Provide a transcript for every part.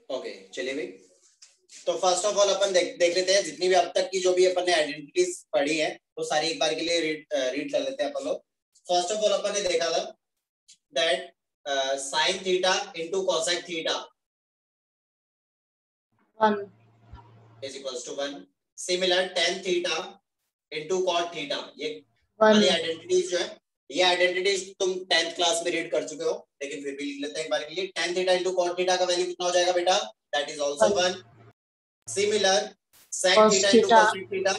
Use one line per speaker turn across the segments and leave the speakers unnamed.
Okay चलिए भाई, तो फर्स्ट ऑफ ऑल अपन देख लेते हैं जितनी भी अब तक की जो भी अपन ने आइडेंटिटीज पढ़ी है वो सारी एक बार के लिए रीड कर लेते हैं अपन लोग। फर्स्ट ऑफ ऑल अपन ने देखा था that sin theta into cosec theta
1
is equals to 1। Similar tan theta into cot theta, ये
1
वाली आइडेंटिटीज जो है, ये आइडेंटिटीज तुम 10th क्लास में रीड कर चुके हो, लेकिन फिर भी लिख लेते हैं एक बार के लिए। tan theta into cot theta का वैल्यू कितना हो जाएगा बेटा? That is also 1। Similar sec
cos
theta into
theta
cosec theta,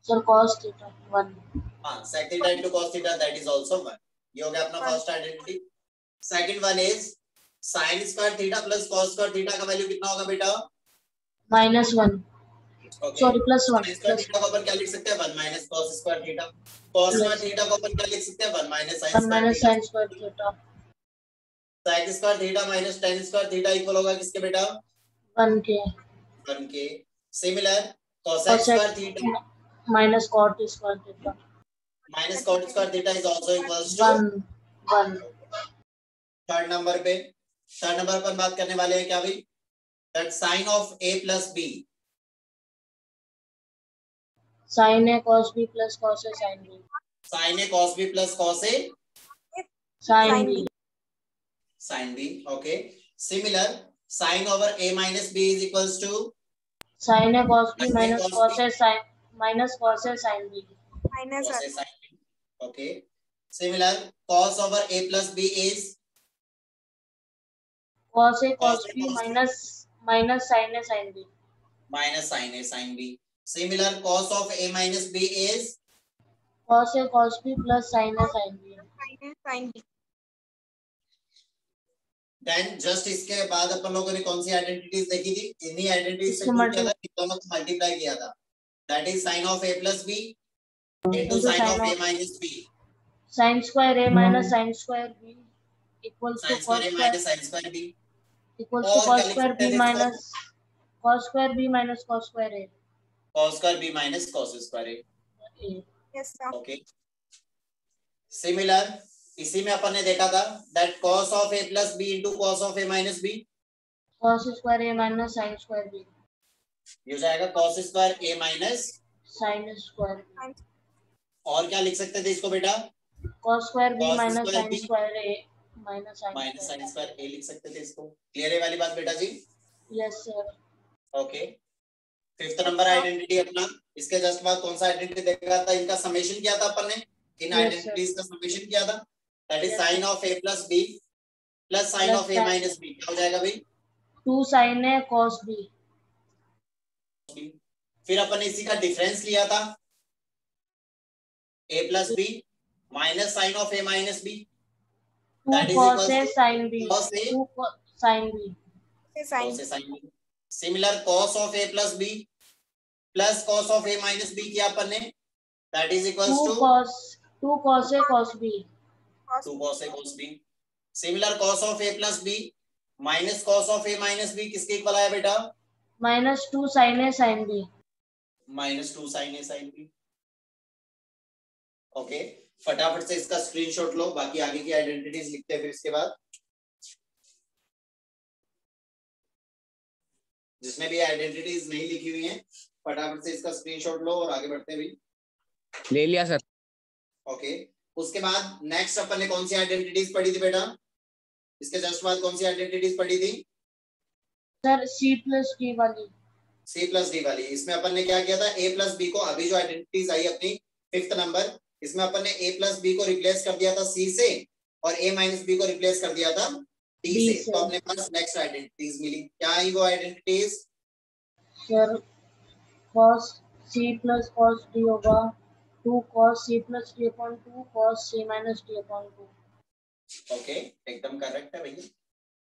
sir cos theta 1
हां sec theta into cos theta that is also 1। ये हो गया अपना first identity. Second one is sin square theta plus cos square theta का value कितना होगा बेटा?
-1
okay,
sorry +1
sin square theta को अपन क्या लिख सकते हैं? 1 minus cos square theta. cos square theta को अपन क्या लिख सकते हैं? 1 minus sin
1
square theta.
sin square theta
sec square theta minus tan square theta equal होगा किसके बेटा?
1 के
1 के। Similar cosec square theta
minus cot square theta
minus cot square theta is also equals to
1
third number पे। Third number पर बात करने वाले हैं क्या भाई? That sin of a plus b,
sin a cos b plus cos a sin b
sin a cos b plus cos a
sin b
sin b। Okay, similar sin over a minus b is equals to
sin a cos b
sin a
minus
cos
cos
b
a sin minus cos a sin b
cos a sin b। Okay, similar cos over a plus b is
cos a
cos
cos
a
b
cos b
minus sin a sin b
minus sin a sin b। Similar cos of a minus b is
cos a cos b plus sin a sin b
then just इसके बाद अपन लोगों ने कौन सी identities देखी थी? इन्हीं identities से
इसको
प्रूव किया था कि दोनों को मल्टीप्लाई किया था। That is sin of a plus b into sin of a minus b,
sin square a minus sin square b equals to
sin
cos
square a
square
minus sin square b।
equals to
और
cos
क्या लिख
square
सकते
b
हैं इसको?
minus cos square b minus cos square a
cos square b minus cos square a।
yes sir
okay, similar इसी में अपन ने देखा था that cos of a plus b into cos of a minus b,
cos square a minus sin square b
ये हो जाएगा cos square a minus
sin square b
और क्या लिख सकते थे इसको बेटा?
cos square b
cos
minus
square
sin
b
square a minus
minus
sin
sin square a लिख सकते थे इसको। क्लियर है वाली बात बेटा जी?
yes sir
okay, fifth number identity अपना, इसके जस्ट बाद कौन सा आइडेंटिटी देखा था? इनका समेशन किया था अपन ने, इन आइडेंटिटीज का समेशन किया था। That is sin of a plus b plus sin of a minus b, क्या हो जाएगा भाई?
2 sin a cos b
फिर अपन ने इसी का डिफरेंस लिया था a plus b minus sin of a minus b,
2 cos a sin b
cos a
2 sin b
cos a sin b। Similar cos of a plus b plus cos of a minus b किया अपन ने, that is equals to
2 cos a cos b
2 cos a cos b। Similar cos of a plus b minus cos of a minus b किसके equal आया बेटा?
minus 2 sin a sin b
minus 2 sin a sin b। Okay, फटाफट से इसका screenshot लो, बाकी आगे की identities लिखते हैं फिर इसके बाद। जिसमें भी आइडेंटिटीज नहीं लिखी हुई हैं फटाफट से इसका स्क्रीनशॉट लो और आगे बढ़ते हैं भाई।
ले लिया सर।
ओके, उसके बाद नेक्स्ट अपन ने कौन सी आइडेंटिटीज पढ़ी थी बेटा? इसके जस्ट बाद कौन सी आइडेंटिटीज पढ़ी थी
सर c plus d वाली
c प्लस डी वाली। इसमें अपन ने क्या किया था? a प्लस बी को, अभी जो आइडेंटिटीज आई अपनी फिफ्थ नंबर, इसमें अपन ने a प्लस बी को रिप्लेस कर दिया था c से और a माइनस बी को रिप्लेस कर दिया था d से। तो अपने पास नेक्स्ट आइडेंटिटीज मिली। क्या आई वो identities?
Sir cos c plus cos d होगा 2 cos c plus d upon 2 cos c minus d upon 2।
Okay, एकदम करेक्ट है भैया।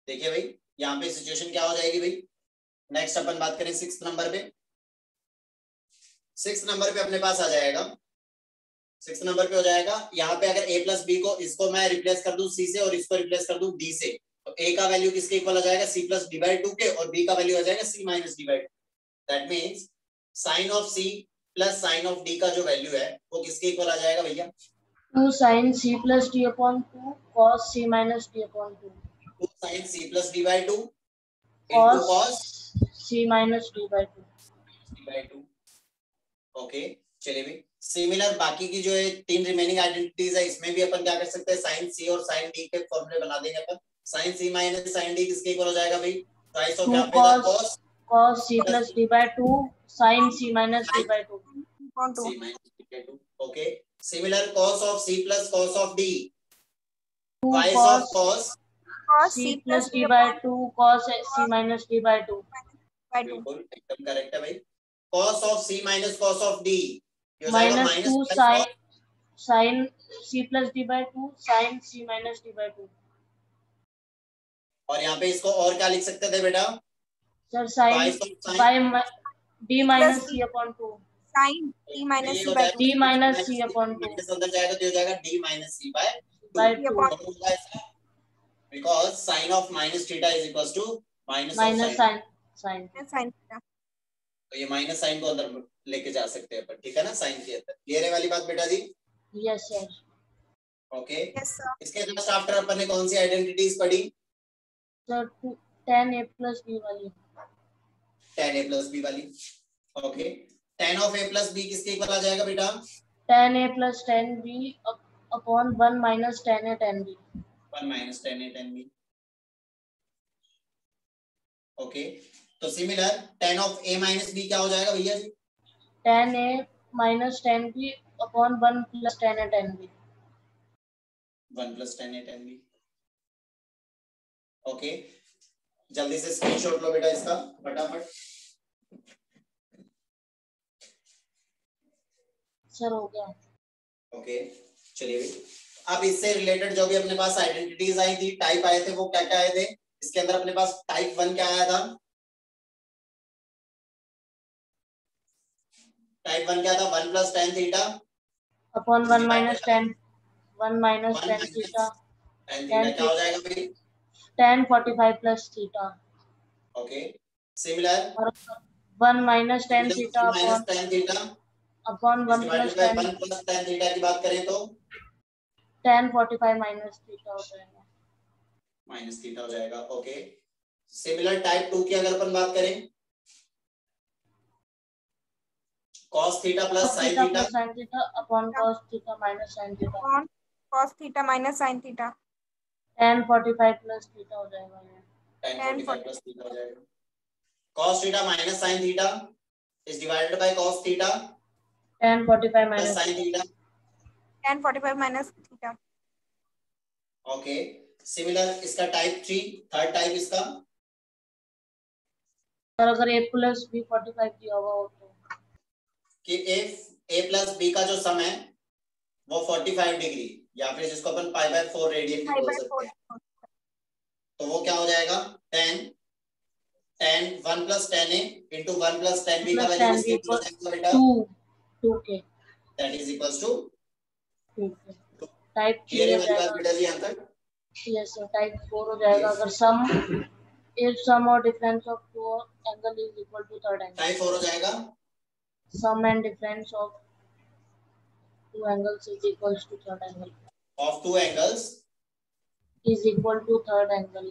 देखिए भाई यहाँ पे सिचुएशन क्या हो जाएगी भाई। नेक्स्ट अपन बात करें सिक्स्थ नंबर पे। सिक्स्थ नंबर पे अपने पास आ जाएगा, सिक्स्थ नंबर पे हो जाएगा यहाँ पे अगर a प्लस बी को, इसको मैं रिप्लेस कर दूं c से और इसको रिप्लेस कर दूं d से, तो a का वैल्यू किसके इक्वल हो जाएगा? c प्लस डी बाई 2 के, और b का वैल्यू हो जाएगा c minus D by 2। That means sign of c plus sign of d का जो वैल्यू है वो किसके इक्वल आ जाएगा भैया?
2 sin c plus d upon 2 cos c minus d upon 2
2 sin c plus D by 2 into cos
c minus d by 2
2। Okay चलिए भी similar बाकी की जो है 3 रिमेनिंग आइडेंटिटीज है इसमें भी अपन क्या कर सकते हैं sin c और sin d के फॉर्मूले बना देंगे अपन। sin c minus sin d किसके इक्वल हो जाएगा भाई ट्वाइस ऑफ यहाँ पे था
cos c plus d by 2 sin c minus d by 2
c minus d by 2। Okay similar cos of c plus cos of d twice of cos
c plus d by 2 cos c minus d by 2
बिल्कुल एकदम correct है भाई। cos of c minus cos of d
minus 2 sin c plus d by 2 sin c minus d by 2।
और यहाँ पे इसको और क्या लिख सकते थे बेटा
sir sin by d minus c upon 2
sin d minus c by 2
d minus c upon 2
अंदर जाएगा तो हो जाएगा d minus c by 2 because sin of minus theta is equals to minus
sin
तो ये माइनस साइन को अंदर लेके जा सकते हैं अपन ठीक है ना साइन के अंदर। क्लियर है वाली बात बेटा जी?
Yes sir.
ओके इसके जस्ट आफ्टर अपन ने कौन सी आइडेंटिटीज पढ़ी
sir tan a plus b वाली
tan a plus b वाली। Okay tan of a plus b किसके इक्वल आ जाएगा बेटा
tan a plus tan b upon 1 minus tan a tan b
1 minus tan a tan b। Okay तो similar tan of a minus b क्या हो जाएगा भैया जी
tan a minus tan b upon 1 plus tan a tan b
1 plus tan a tan b। Okay जल्दी से screenshot लो बेटा इसका फटाफट।
सर हो गया।
ओके चलिए अब इससे रिलेटेड जो भी अपने पास आइडेंटिटीज आई थी टाइप आए थे वो क्या क्या आए थे इसके अंदर अपने पास टाइप 1 क्या आया था टाइप 1 क्या था 1 plus tan theta
upon 1 minus tan theta
tan क्या हो जाएगा भाई
tan 45 plus theta।
Okay similar
1 minus tan theta upon 1 plus
tan theta की बात करें तो
tan 45 minus theta हो जाएगा
माइनस थीटा हो जाएगा। ओके सिमिलर टाइप 2 की अगर अपन बात करें cos theta plus sin theta
upon cos theta minus sin theta
upon cos theta minus sin theta
tan 45 plus theta हो जाएगा
tan 45 plus theta हो जाएगा। cos theta minus sin theta is divided by cos theta
tan 45 minus
sin theta
tan 45 minus theta।
Okay similar इसका type 3 third type इसका
sir अगर a plus b 45 दिया हुआ हो तो
कि a plus b का जो सम है वो 45 डिग्री या फिर जिसको अपन पाई बाय 4 रेडियन भी बोल सकते हैं तो वो क्या हो जाएगा tan 1 plus tan a into 1 plus tan b का वैल्यू किसके इक्वल हो जाएगा बेटा
2k
that is equals to
2k type 3
ये
हो
वाली बात
जाएगा।
बेटा जी यहां तक
यस सर टाइप 4 हो जाएगा अगर सम if sum or difference of two angle is equal to third angle
type 4 हो जाएगा
sum and difference of two angles is equals to third angle
of two angles
is equal to third angle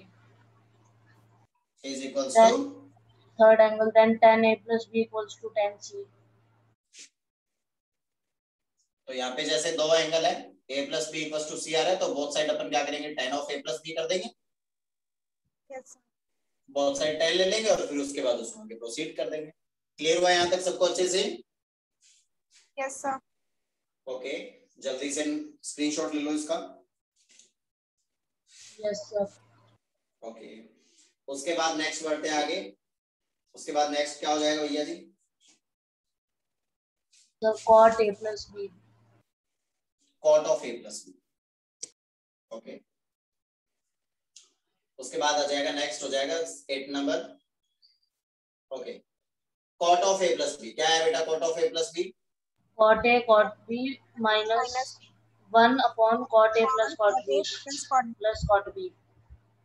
is equals
then
to
third angle then tan a plus b equals to tan c।
तो यहाँ पे जैसे दो angle है a plus b equals to c आ रहा है तो both side अपन क्या करेंगे tan of a plus b कर देंगे
यस
बोथ साइड tan ले लेंगे और फिर उसके बाद उसको आगे प्रोसीड कर देंगे। क्लियर हुआ यहाँ तक सबको अच्छे से?
Yes sir.
ओके जल्दी से स्क्रीनशॉट ले लो इसका।
Yes sir.
ओके उसके बाद नेक्स्ट बढ़ते हैं आगे। उसके बाद नेक्स्ट क्या हो जाएगा भैया जी?
The cot a plus b
cot of a plus b। Okay उसके बाद आ जाएगा नेक्स्ट हो जाएगा 8 number. Okay cot of a plus b क्या है बेटा cot of a plus b?
cot a cot b minus 1 upon cot a plus cot b plus cot b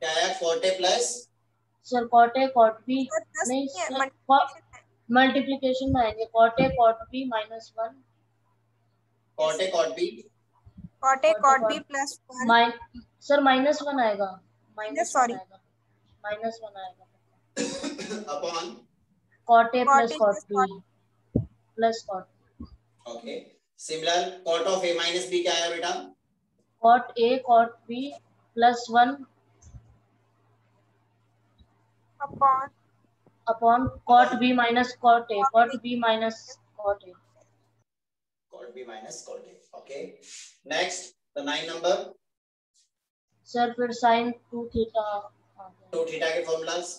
क्या है cot a plus
sir cot a cot b नहीं sir multiplication में आएंगे cot a cot b minus 1
cot a cot b
plus 1
sir -1 आएगा
-1
आएगा
upon
cot A
Cot
plus
A
cot
plus cot
B plus cot.
Okay similar cot of A minus B क्या है बेटा?
Cot A cot B plus 1
upon
cot B minus cot A. Cot B minus cot A.
cot b minus cot a. Okay. Next, the 9 number.
Sir फिर sin 2 theta आ गया.
2 theta के formulas.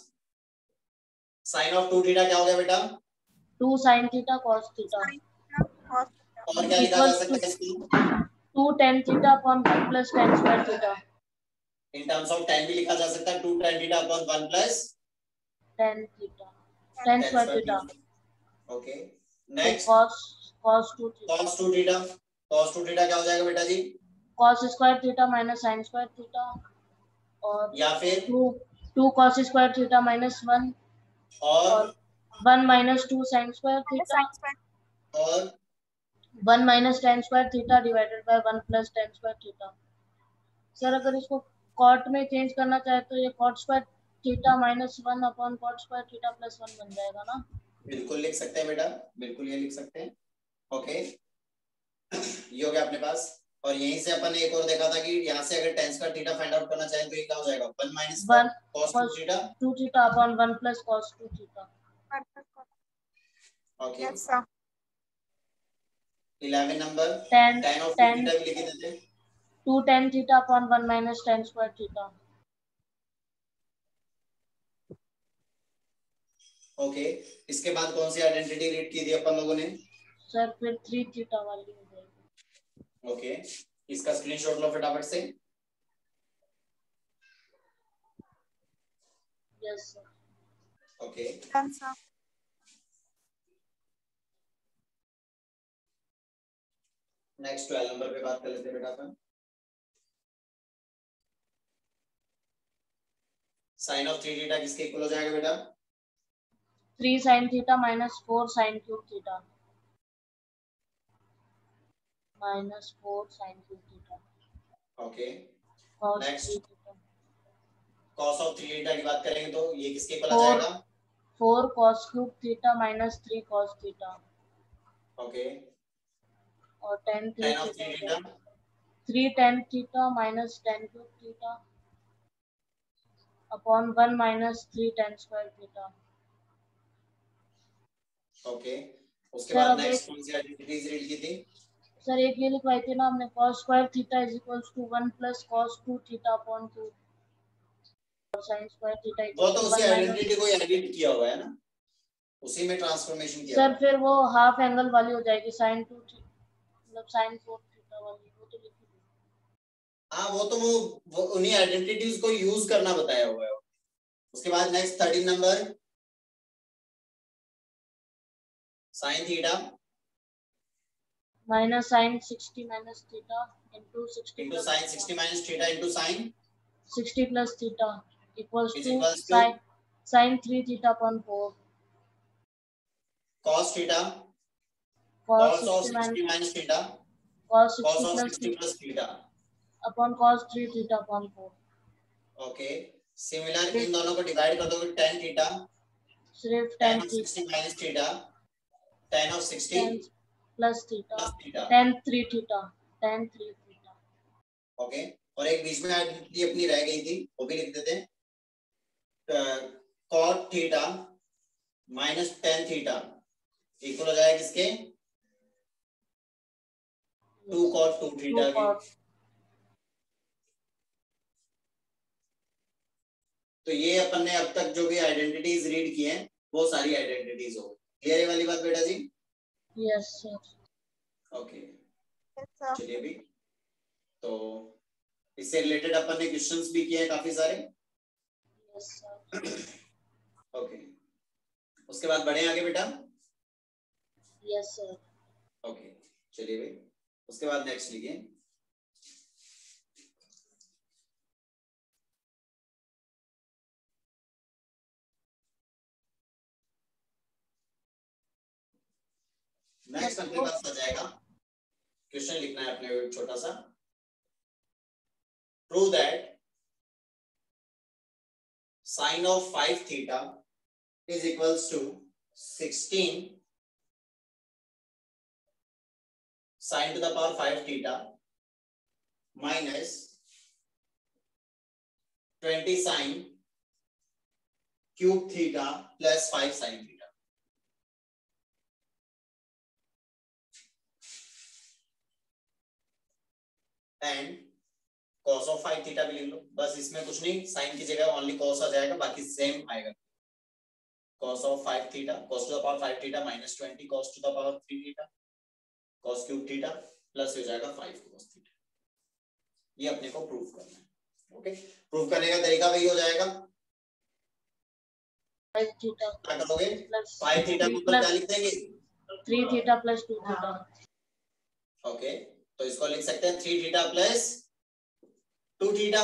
sin of 2 theta क्या हो गया बेटा?
2 sin theta cos theta
sin theta cos theta
और क्या लिखा जा
equals
सकता
to
है इसको?
2 tan theta upon 1 plus tan square theta.
In terms of tan भी लिखा जा सकता है 2 tan theta upon 1 plus
tan theta tan
tan
square
square
theta.
Theta. Okay.
तो
next
cos 2 theta.
cos 2 theta. cos 2 theta क्या हो जाएगा बेटा जी?
cos square theta minus sin square theta और
या फिर
2 cos square theta minus 1
और
और 1 minus 2 sin square theta
sin square
और
1 minus tan square theta divided by 1 plus tan square theta. Sir अगर इसको cot में चेंज करना चाहे तो ये cot square theta minus 1 upon cot square theta plus 1 बन जाएगा ना?
बिल्कुल लिख सकते हैं बेटा, बिल्कुल ये लिख सकते हैं. ओके. ये हो गया अपने पास. और यहीं से अपन ने एक और देखा था कि यहाँ से अगर tan square theta find out करना चाहें तो ये क्या हो जाएगा 1 minus
1
cos 2 theta.
2 theta upon 1 plus cos 2 theta.
Okay.
yes sir
11 number
tan
tan of 2
tan
theta भी लिख देते हैं.
2 tan theta upon 1 minus tan square theta.
Okay. इसके बाद कौन सी आइडेंटिटी रीड की थी अपन लोगों ने?
सर फिर 3 थीटा वाली हो जाएगी.
ओके. इसका स्क्रीनशॉट लो फटाफट से.
Yes sir.
Okay.
done sir
next 12 number पे बात कर लेते हैं बेटा अपन. साइन ऑफ 3 थीटा किसके इक्वल हो जाएगा बेटा?
3 sin theta minus 4 sin cube theta. Minus 4 sin cube theta.
Okay.
Cos
Next.
3 theta.
cos of 3 theta की बात करेंगे तो ये किसके इक्वल आ
4
जाएगा?
4 cos cube theta minus 3 cos theta.
Okay.
और tan 3
tan of 3
theta.
Theta
3 tan theta minus tan cube theta upon 1 minus 3 tan square theta.
Okay. उसके
sir
बाद
अब
नेक्स्ट
एक
कौन सी आइडेंटिटीज रीड की थी?
सर एक ये लिखवाई थी ना हमने cos square theta is equals to 1 plus cos 2 theta upon 2 और sin square theta
वो
equals
तो
to
उसी
1 minus.
आइडेंटिटी को एडिट किया हुआ है ना, उसी में ट्रांसफॉर्मेशन किया
सर
हुआ है.
फिर वो हाफ एंगल वाली हो जाएगी sin 2 मतलब sin 4 थीटा वाली वो तो लिखी थी.
हाँ वो उन्हीं आइडेंटिटीज को यूज करना बताया हुआ है. उसके बाद next 13 number sin theta
minus sin 60 minus theta into 60
into
plus
sin
theta.
60 minus theta into sin
60 plus theta equals
is
to
equals to
sin 3 theta upon 4
cos theta
cos
cos of
60
60 minus theta
cos
cos
60
of
plus
60 plus theta.
upon cos 3 theta upon 4.
Okay. Similar in दोनों को divide कर दोगे tan theta
सिर्फ
tan
tan
of 60
theta
minus theta tan of 60
tan plus theta
plus theta.
tan 3 theta tan 3 theta.
Okay. और एक बीच में identity अपनी रह गई थी वो भी लिख देते हैं. cot theta minus tan theta equal हो जाएगा किसके? 2 cot 2 थीटा के. तो ये अपन ने अब तक जो भी आइडेंटिटीज रीड की हैं वो सारी आइडेंटिटीज हो. क्लियर है वाली बात बेटा जी?
Yes sir.
Okay.
yes sir
चलिए अभी तो इससे रिलेटेड अपन ने क्वेश्चंस भी किए हैं काफी सारे.
Yes sir.
ओके. उसके बाद बढ़े आगे बेटा.
Yes sir.
ओके. चलिए भाई उसके बाद नेक्स्ट लिखिए. नेक्स्ट अपने पास आ जाएगा क्वेश्चन लिखना है अपने छोटा सा. Prove that sin of 5 theta is equals to 16 sin to the power 5 theta minus 20 sin cube theta plus 5 sin theta. And cos of 5 theta भी लिख लो, बस इसमें कुछ नहीं, साइन की जगह ओनली cos आ जाएगा, बाकी सेम आएगा. cos of 5 theta cos to the power 5 theta minus 20 cos to the power 3 theta cos cube theta plus हो जाएगा 5 cos थीटा. ये अपने को प्रूफ करना है. ओके, प्रूफ करने का तरीका वही हो जाएगा.
5 थीटा
क्या करोगे?
प्लस
5 थीटा को क्या लिख देंगे?
3 थीटा प्लस 2 थीटा.
ओके, तो इसको लिख सकते हैं 3 थीटा प्लस 2 थीटा.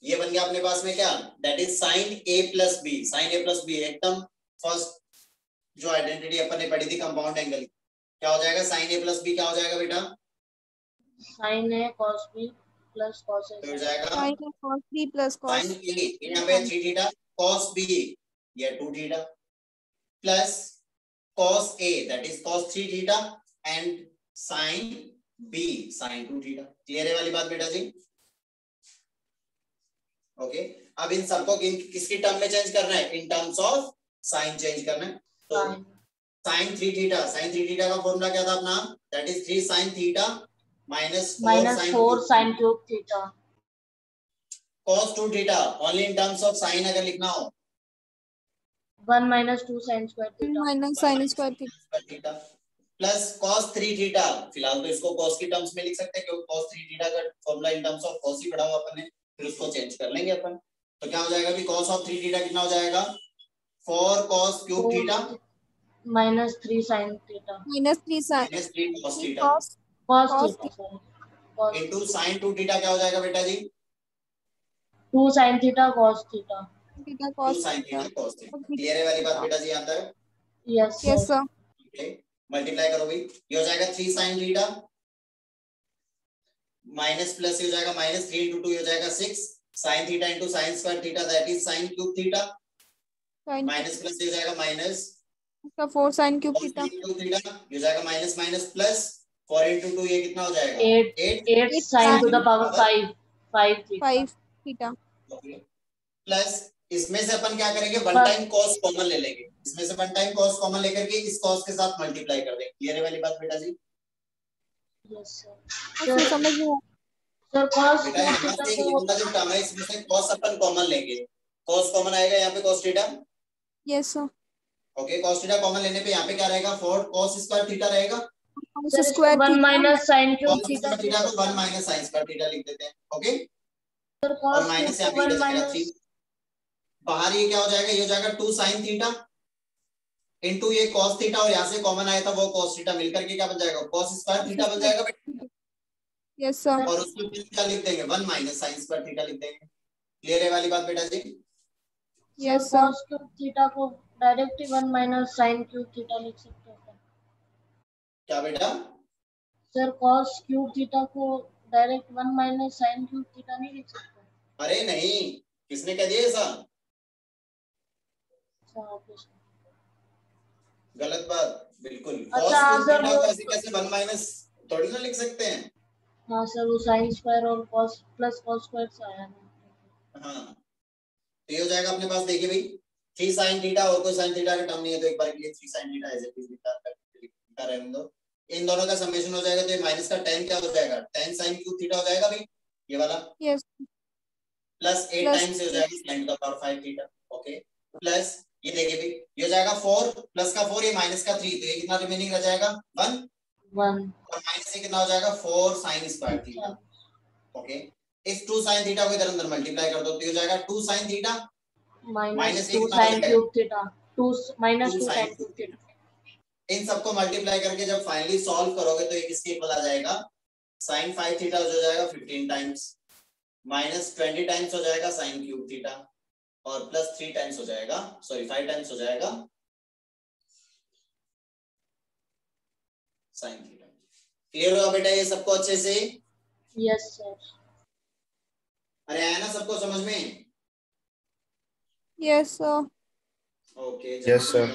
ये बन गया अपने पास में क्या? That is sine a plus B. Sine a plus B एकदम फर्स्ट जो आइडेंटिटी अपन ने पढ़ी थी कंपाउंड एंगल, क्या हो जाएगा? साइन a प्लस बी क्या हो जाएगा बेटा?
Sine a cos b plus cos a.
तो हो जाएगा
sine cos b plus cos
sine a, यहाँ पे 3 थीटा, cos b ये 2 theta plus cos a that is cos 3 theta and sine b sine 2 theta. Clear है वाली बात बेटा जी? ओके, अब इन सबको किसकी टर्म में चेंज करना है? इन टर्म्स ऑफ साइन चेंज करना है. तो साइन 3 थीटा का फॉर्मूला क्या था अपना? That is 3 sine theta minus
4 sign cube theta
cos 2 theta. Only in terms of sine अगर लिखना हो
1 minus 2 sine square theta
minus sine square
theta plus cos 3 theta. फिलहाल तो इसको cos की टर्म्स में लिख सकते हैं क्योंकि cos 3 थीटा का formula in terms of cos ही पढ़ा हुआ अपन ने, फिर उसको चेंज कर लेंगे अपन. तो क्या हो जाएगा भी? cos ऑफ 3 थीटा कितना हो जाएगा? 4 cos cube theta
minus 3 sine theta
minus 3 sine
minus 3 cos theta
cos theta
into sin 2 theta क्या हो जाएगा बेटा जी?
2 sine theta cos theta.
Theta
2
cos
sin theta cos theta. Clear है वाली बात बेटा जी यहाँ तक?
Yes
yes sir.
Okay, multiply करो भाई. ये हो जाएगा 3 sin थीटा माइनस प्लस हो जाएगा माइनस 3 into 2 हो जाएगा 6 sin theta into sin square theta that is sin cube theta minus plus हो जाएगा माइनस
का 4 sign cube theta
cube theta हो जाएगा माइनस माइनस प्लस 4 into 2 ये कितना हो जाएगा?
8 sign to the power 5 theta
5 theta.
Plus इसमें से अपन क्या करेंगे? वन टाइम cos कॉमन ले लेंगे. इसमें से वन टाइम cos कॉमन लेकर के इस cos के साथ मल्टीप्लाई कर देंगे. क्लियर है वाली बात बेटा जी?
यस
सर समझ में
सर cos
बेटा यहाँ से ये पूरा जो टर्म है इसमें से cos अपन कॉमन लेंगे. cos कॉमन आएगा यहाँ पे cos theta.
Yes sir.
Okay, cos theta common लेने पे यहाँ पे क्या रहेगा? 4 cos स्क्वायर थीटा रहेगा.
cos square
1 minus sine cube
cos
theta
square theta को 1 माइनस sin स्क्वायर थीटा लिख देते हैं. ओके,
सर
और
cos
माइनस यहाँ पे
1
जाएगा
माइनस
3. बाहर ये क्या हो जाएगा? ये हो जाएगा 2 sin थीटा इनटू ये cos थीटा और यहाँ से कॉमन आया था वो cos थीटा मिलकर के क्या बन जाएगा? cos स्क्वायर थीटा बन जाएगा बेटा.
Yes sir.
और उसको क्या लिख देंगे? 1 माइनस sin स्क्वायर थीटा लिख देंगे. क्लियर है वाली बात बेटा जी?
Yes
sir
sir.
cos cube theta को directly 1 minus sine cube theta लिख सकते हैं.
क्या बेटा?
सर cos क्यूब थीटा को direct 1 minus sine cube theta नहीं लिख सकते.
अरे नहीं, किसने कह दिया ऐसा? गलत बात बिल्कुल. cos क्यूब थीटा को ऐसे कैसे 1 माइनस थोड़ी ना लिख सकते हैं.
हाँ सर, वो साइन स्क्वायर और cos प्लस cos स्क्वायर से आया ना.
हाँ, तो ये हो जाएगा अपने पास. देखिए भाई 3 sin थीटा और कोई sin थीटा का टर्म नहीं है तो एक बार के लिए 3 sin theta as it is लिखा रहने दो. इन दोनों का समेशन हो जाएगा तो ये माइनस का tan क्या हो जाएगा? tan sin क्यूब थीटा हो जाएगा भाई ये वाला.
यस.
प्लस 8 टाइम्स हो जाएगा sin to the power 5 theta. Okay, plus ये देखिए भाई ये हो जाएगा 4 प्लस का 4 ये माइनस का 3 तो ये कितना रिमेनिंग रह जाएगा? 1 और माइनस ये कितना हो जाएगा? 4 sin स्क्वायर थीटा. ओके, इस 2 sin थीटा को इधर अंदर मल्टीप्लाई कर दो तो ये हो जाएगा 2 sin theta
minus 2 sine cube theta 2 minus 2 sine cube theta.
इन सबको मल्टीप्लाई करके जब फाइनली सॉल्व करोगे तो ये किसके इक्वल आ जाएगा? sin 5 थीटा हो जाएगा 15 टाइम्स माइनस 20 टाइम्स हो जाएगा sin क्यूब थीटा और प्लस 3 टाइम्स हो जाएगा, सॉरी 5 टाइम्स हो जाएगा sin थीटा. क्लियर होगा बेटा ये सबको अच्छे से?
Yes sir.
अरे आया ना सबको समझ में?
Yes sir.
Okay
Yes, sir.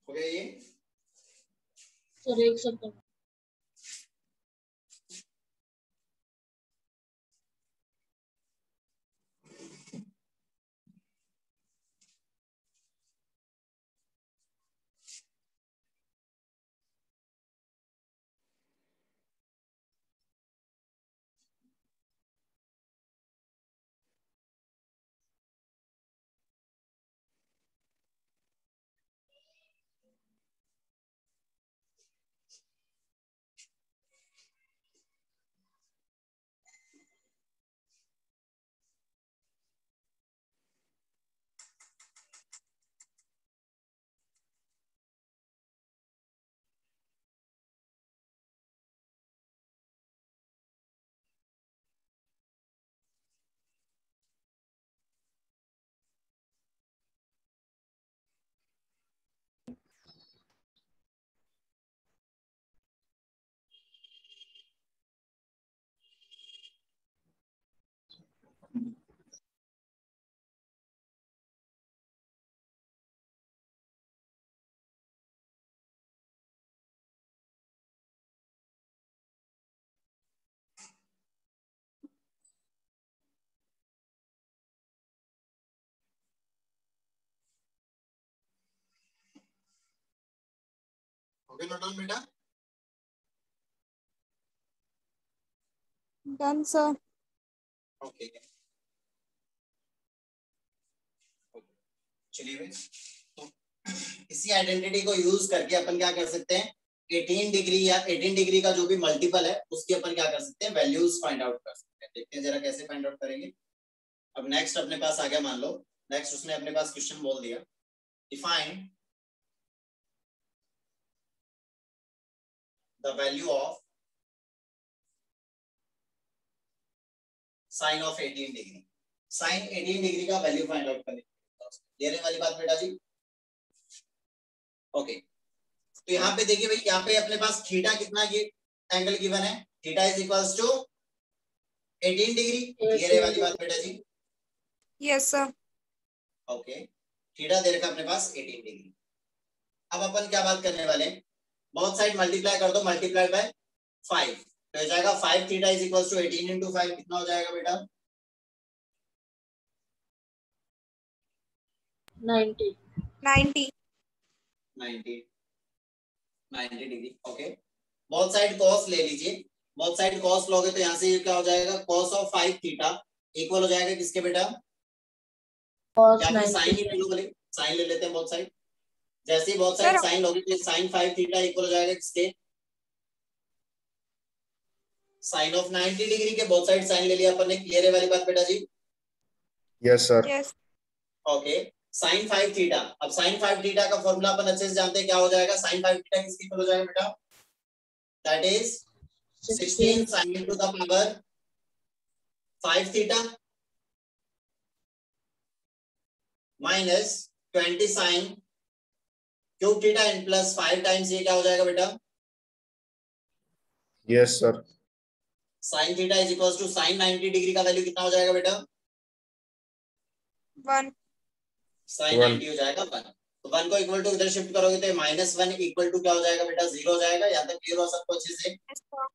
हो गया ये?
सर एक सेकंड।
हो गया नोट डाउन बेटा?
Done, sir.
ओके चलिए भाई, तो इसी आइडेंटिटी को यूज करके अपन क्या कर सकते हैं, 18 डिग्री या 18 डिग्री का जो भी मल्टीपल है उसकी अपन क्या कर सकते हैं, वैल्यूज फाइंड आउट कर सकते हैं। देखते हैं जरा कैसे फाइंड आउट करेंगे। अब नेक्स्ट अपने पास आ गया, मान लो नेक्स्ट उसने अपने पास क्वेश्चन बोल दिया, define the value of sine of 18 degree. Sine 18 degree का वैल्यू फाइंड आउट करने ये रहने वाली बात बेटा जी। ओके तो यहाँ पे देखिए भाई, यहाँ पे अपने पास थीटा कितना ये एंगल गिवन है, theta is equals to 18 degree, ये रहने वाली बात बेटा जी।
Yes, sir.
ओके थीटा दे रखा अपने पास 18 डिग्री। अब अपन क्या बात करने वाले हैं, बोथ साइड मल्टीप्लाई कर दो, मल्टीप्लाई बाय 5 तो हो जाएगा 5 theta is equals to 18 into 5 कितना हो जाएगा बेटा?
90
90 degree. Okay both side cos ले लीजिए, बोथ साइड cos लोगे तो यहाँ से ये क्या हो जाएगा, cos ऑफ 5 थीटा इक्वल हो जाएगा किसके बेटा,
cos
या फिर
90
साइन ही ले लो, भले साइन ले लेते हैं बोथ साइड। जैसे ही बोथ साइड साइन लोगे तो sin 5 थीटा इक्वल हो जाएगा किसके, साइन ऑफ 90 डिग्री के। बोथ साइड साइन ले लिया अपन ने, क्लियर है वाली बात बेटा जी?
Yes, sir.
Yes.
Okay sine 5 theta, अब साइन 5 थीटा का फॉर्मूला अपन अच्छे से जानते हैं, क्या हो जाएगा साइन 5 थीटा किसके इक्वल हो जाएगा बेटा, that is 16 sin to the power 5 theta. Minus 20 sine cube theta in plus 5 times ये क्या हो जाएगा बेटा?
Yes, sir.
Sine theta is equal to sine 90 degree का वैल्यू कितना हो जाएगा बेटा?
1.
साइन 90 हो जाएगा 1। तो 1 को इक्वल टू इधर शिफ्ट करोगे तो माइनस 1 इक्वल टू क्या हो जाएगा बेटा? 0 हो जाएगा। यहाँ तक क्लियर हो सबको अच्छे से?
Yes, sir.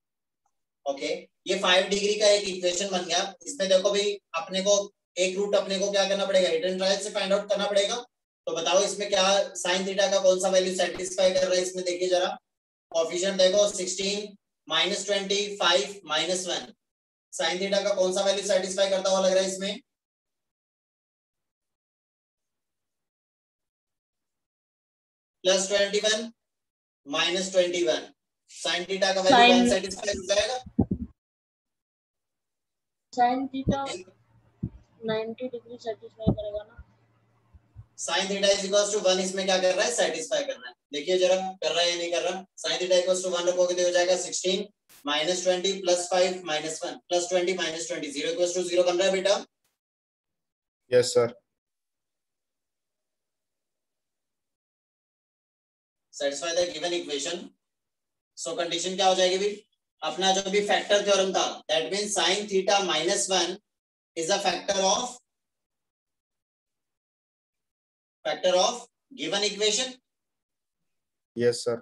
ओके, ये 5 डिग्री का एक इक्वेशन बन गया। इसमें देखो भाई अपने को एक रूट अपने को क्या करना पड़ेगा? हिट एंड ट्रायल से फाइंड आउट करना पड़ेगा। तो बताओ इसमें क्या साइन थीटा का कौन सा वैल्यू सेटिस्फाई कर रहा है? इसमें देखिए जरा कोएफिशिएंट देखो 16 -20 5 -1 साइन थीटा का कौन सा वैल्यू सेटिस्फाई करता हुआ लग रहा है इसमें? +21 -21 साइन थीटा का वैल्यू कौन सेटिस्फाई हो जाएगा?
साइन थीटा 90 डिग्री सेटिस्फाई करेगा ना।
Sine theta is equal to 1 इसमें क्या कर रहा है? सेटिस्फाई कर रहा है। देखिए जरा कर रहा है या नहीं कर रहा? साइन थीटा इक्वल टू 1 रखोगे तो हो जाएगा 16 -20 +5 -1 +20 -20 0 इक्वल टू 0 बन रहा है बेटा?
Yes, sir.
Satisfy the given equation. So condition क्या हो जाएगी भाई? अपना जो भी फैक्टर थ्योरम था that means sin theta -1 is a factor of given equation.
Yes, sir.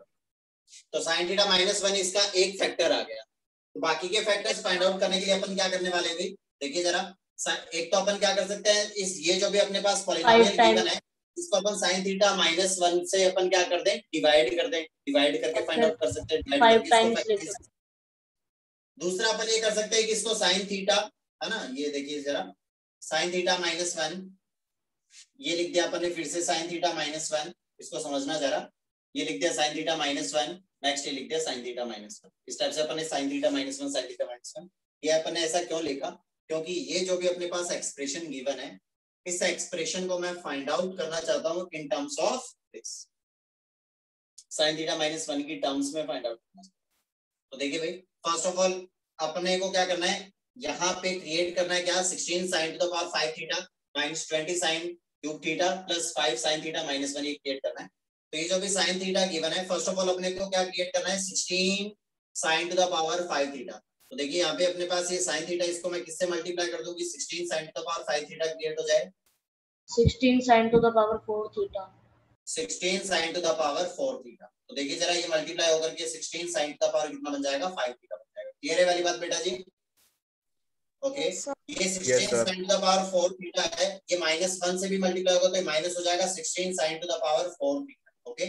तो sin थीटा -1 इसका एक फैक्टर आ गया। तो बाकी के फैक्टर्स फाइंड आउट करने के लिए अपन क्या करने वाले हैं? देखिए जरा एक तो अपन क्या कर सकते हैं, इस ये जो भी अपने पास पॉलिनोमियल गिवन है इसको अपन sin थीटा -1 से अपन क्या कर दें? डिवाइड करके फाइंड आउट कर सकते हैं।
5 टाइम्स
दूसरा अपन ये कर सकते हैं कि इसको sin थीटा है ना, ये देखिए जरा sin थीटा -1 ये लिख दिया अपन ने, फिर से sin थीटा -1 इसको समझना जरा, ये लिख दिया sin थीटा -1 नेक्स्ट ये लिख दिया sin थीटा -1। इस टाइप से अपन ने sin थीटा -1 sin थीटा -1 ये अपन ने ऐसा क्यों लिखा? क्योंकि ये जो भी अपने पास एक्सप्रेशन गिवन है इस एक्सप्रेशन को मैं फाइंड आउट करना चाहता हूं इन terms of this sin theta -1 की टर्म्स में फाइंड आउट करना। तो देखिए भाई फर्स्ट ऑफ ऑल अपने को क्या करना है, यहाँ पे क्रिएट करना है क्या? 16 sin to the power 5 theta -20 sin cube theta plus 5 sin theta -1 ये क्रिएट करना है। तो ये जो भी sin थीटा गिवन है फर्स्ट ऑफ ऑल अपने को क्या क्रिएट करना है? 16 sin to the power 5 theta. तो देखिए यहाँ पे अपने पास ये sin थीटा इसको मैं किससे मल्टीप्लाई कर दूं कि 16 sin to the power 5 theta create हो जाए?
16 sin to the power 4 theta
16 sin to the power 4 theta. तो देखिए जरा ये मल्टीप्लाई होकर के 16 sin to the power कितना बन जाएगा? 5 थीटा बन जाएगा। क्लियर है वाली बात बेटा जी? ओके ये 16 sin to the power 4 theta है, ये -1 से भी मल्टीप्लाई होगा तो ये माइनस हो जाएगा 16 sin to the power 4 theta. Okay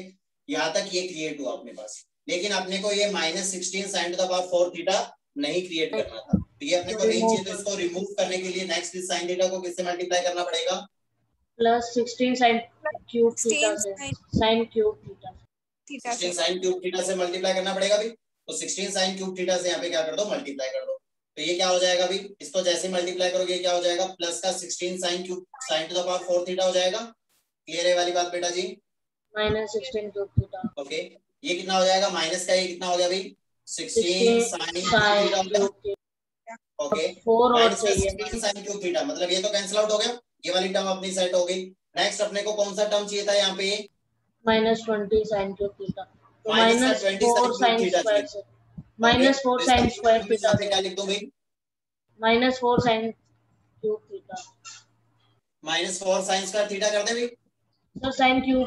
यहाँ तक ये क्रिएट हुआ अपने पास, लेकिन अपने को ये -16 sin to the power 4 theta नहीं क्रिएट करना था। तो ये अपने को नहीं चाहिए, तो इसको रिमूव करने के लिए नेक्स्ट इस sin थीटा को किससे मल्टीप्लाई करना पड़ेगा?
प्लस 16 sin क्यूब थीटा से sin cube theta
16 sin cube theta से मल्टीप्लाई करना पड़ेगा भाई। तो 16 sin क्यूब थीटा से यहाँ पे क्या कर दो? मल्टीप्लाई कर दो। तो ये क्या हो जाएगा भाई? इसको जैसे मल्टीप्लाई करोगे क्या हो जाएगा? प्लस का 16 sin cube sin to the power 4 theta हो जाएगा। क्लियर है वाली बात बेटा जी?
-16 क्यूब थीटा।
ओके ये कितना हो जाएगा? माइनस का ये कितना हो गया भाई? 16 sin थीटा। ओके
4 और
माइनस का
चाहिए
16 sin क्यूब थीटा, मतलब ये तो कैंसिल आउट हो गया, ये वाली टर्म अपनी सेट हो गई। नेक्स्ट अपने को कौन सा टर्म चाहिए था यहाँ पे?
-20 sin क्यूब थीटा। तो
माइनस का 20
-4 sin
थीटा
स्क्वायर
चाहिए।
से -4 sin स्क्वायर थीटा
पे क्या लिख दूं भाई?
-4 sin cube theta
-4 sin square theta कर दे भाई।
Sir sin cube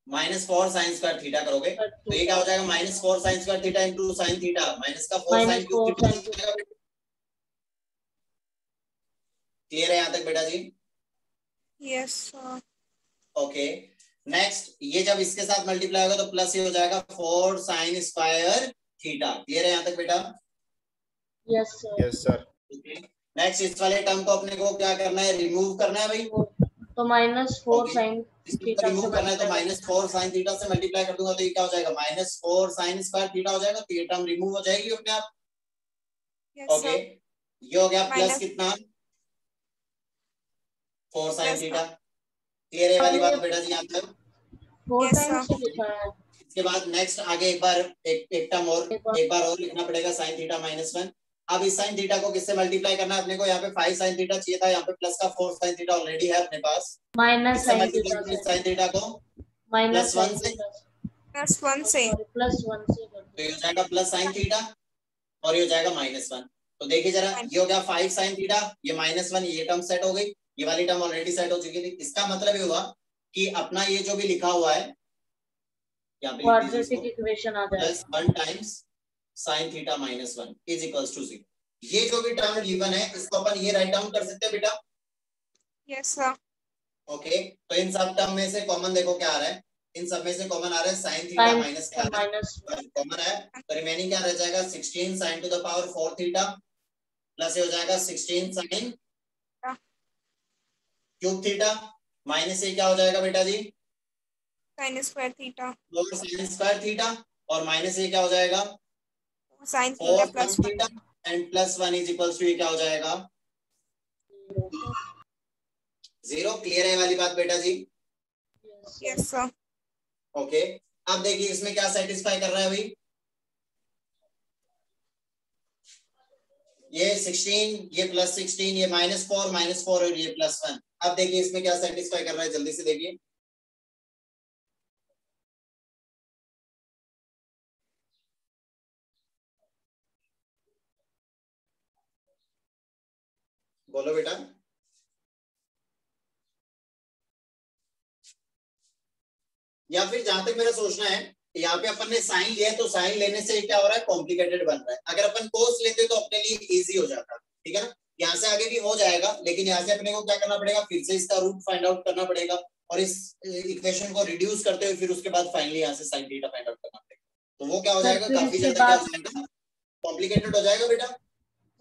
-4 sin square theta करोगे तो ये क्या हो जाएगा? -4 sin square theta into sin theta minus का 4 sin क्यूब थीटा। क्लियर है यहाँ तक बेटा जी?
Yes, sir.
ओके नेक्स्ट ये जब इसके साथ मल्टीप्लाई होगा तो प्लस ये हो जाएगा 4 sin स्क्वायर थीटा। क्लियर है यहाँ तक बेटा?
Yes sir.
Yes, sir.
Next इस वाले टर्म को अपने को क्या करना है? रिमूव करना है भाई।
तो -4 sin
थीटा रिमूव करना है तो -4 sin थीटा से मल्टीप्लाई कर दूंगा तो ये क्या हो जाएगा? -4 sin स्क्वायर थीटा हो जाएगा। तो ये टर्म रिमूव हो जाएगी अपने आप।
Yes,
okay
sir.
ये हो गया प्लस
Minus-
कितना? 4 sin थीटा। क्लियर है वाली बात बेटा जी यहाँ तक?
4
Yes,
टाइम्स
sir.
से लिखा है।
इसके बाद नेक्स्ट आगे एक बार और लिखना पड़ेगा sin थीटा -1। अब इस साइन थीटा को किससे मल्टीप्लाई करना है अपने को? यहाँ पे 5 साइन थीटा चाहिए था, यहाँ पे प्लस का 4 साइन थीटा ऑलरेडी है अपने पास।
माइनस
किससे
साइन
मल्टीप्लाई
थीटा
करें साइन थीटा को?
माइनस
+1
साइन
से,
थीटा
+1 से।
+1 से कर
तो ये हो जाएगा प्लस साइन थीटा और ये हो जाएगा -1। तो देखिए जरा, ये हो गया 5 साइन थीटा, ये -1, ये टर्म सेट हो गई, ये वाली टर्म ऑलरेडी सेट हो चुकी थी। इसका मतलब ये हुआ कि अपना ये जो भी लिखा हुआ है यहाँ पे लिख दीजिए इसको,
क्वाड्रेटिक इक्वेशन आ जाएगा
+1 times sine theta -1 is equals to 0। ये जो भी टर्म गिवन है इसको अपन ये राइट डाउन कर सकते हैं बेटा?
Yes sir.
ओके, तो इन सब टर्म में से कॉमन देखो क्या आ रहा है, इन सब में से कॉमन आ रहा है साइन थीटा माइनस क्या कॉमन है, तो रिमेनिंग क्या रह जाएगा 16 sin to the power 4 theta plus ये हो जाएगा 16 sin क्यूब थीटा माइनस ये क्या हो जाएगा बेटा जी
sin स्क्वायर थीटा
और sin स्क्वायर थीटा और माइनस ये क्या हो जाएगा
sin
4
theta plus
sin theta and +1 is equals to ये क्या हो जाएगा 0। क्लियर है वाली बात बेटा जी?
Yes sir.
ओके, अब देखिए इसमें क्या सेटिस्फाई कर रहा है भाई, ये 16, ये +16, ये -4 और ये +1। अब देखिए इसमें क्या सेटिस्फाई कर रहा है, जल्दी से देखिए। बोलो बेटा। या फिर जहां तक मेरा सोचना है, यहाँ पे अपन ने साइन लिया है तो साइन लेने से क्या हो रहा है, कॉम्प्लिकेटेड बन रहा है। अगर अपन कोस लेते तो अपने लिए इजी हो जाता, ठीक है ना। यहाँ से आगे भी हो जाएगा, लेकिन यहाँ से अपने को क्या करना पड़ेगा, फिर से इसका रूट फाइंड आउट करना पड़ेगा और इस इक्वेशन को रिड्यूस करते हुए फिर उसके बाद फाइनली यहाँ से साइन थीटा फाइंड आउट करना पड़ेगा। तो वो क्या हो जाएगा, काफी ज्यादा क्या हो जाएगा, कॉम्प्लिकेटेड हो जाएगा बेटा।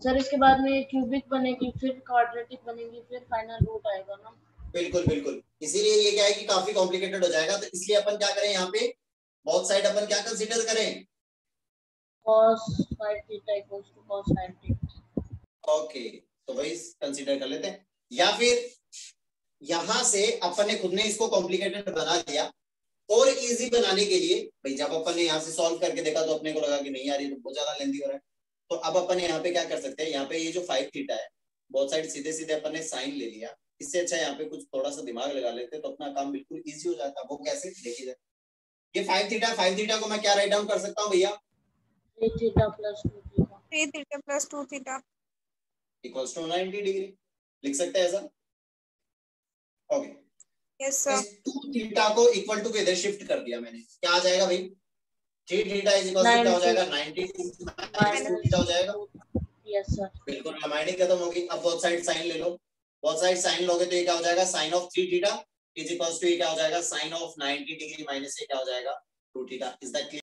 सर इसके बाद में क्यूबिक बनेगी, फिर क्वाड्रेटिक बनेगी, फिर फाइनल रूट आएगा ना।
बिल्कुल बिल्कुल, इसीलिए ये क्या है कि काफी कॉम्प्लिकेटेड हो जाएगा। तो इसलिए अपन क्या करें, यहाँ पे बोथ साइड अपन क्या कंसीडर करें,
cos 5 theta equals to cos 9 theta.
Okay, तो वही कंसीडर कर लेते हैं। या फिर यहां से अपन ने खुद ने इसको कॉम्प्लिकेटेड बना दिया और इजी बनाने के लिए, भाई जब अपन ने यहाँ से सॉल्व करके देखा तो अपने को लगा कि नहीं यार ये तो बहुत ज्यादा लेंथी हो रहा है, तो अब अपन यहाँ पे क्या कर सकते हैं, यहाँ पे ये जो 5 थीटा है बोथ साइड सीधे सीधे अपन ने साइन ले लिया। इससे अच्छा यहाँ पे कुछ थोड़ा सा दिमाग लगा लेते तो अपना काम बिल्कुल इजी हो जाता। वो कैसे, देखिए जाए, ये 5 थीटा को मैं क्या राइट डाउन कर सकता हूँ भैया,
3 theta plus 2 theta
3 theta plus 2 theta
equals to 90 degree लिख सकते हैं ऐसा। Okay,
yes sir.
इस 2 थीटा को इक्वल टू इधर शिफ्ट कर दिया मैंने, क्या आ जाएगा भाई, 3 थीटा इज इक्वल टू क्या हो जाएगा 90 थीटा हो जाएगा।
यस सर,
बिल्कुल रिमाइंडिंग खत्म होगी। अब बोथ साइड साइन ले लो, बोथ साइड साइन लोगे तो ये क्या हो जाएगा, sine of 3 theta is equals to ये क्या हो जाएगा, साइन ऑफ 90 डिग्री माइनस ये क्या हो जाएगा 2 थीटा। Is that clear?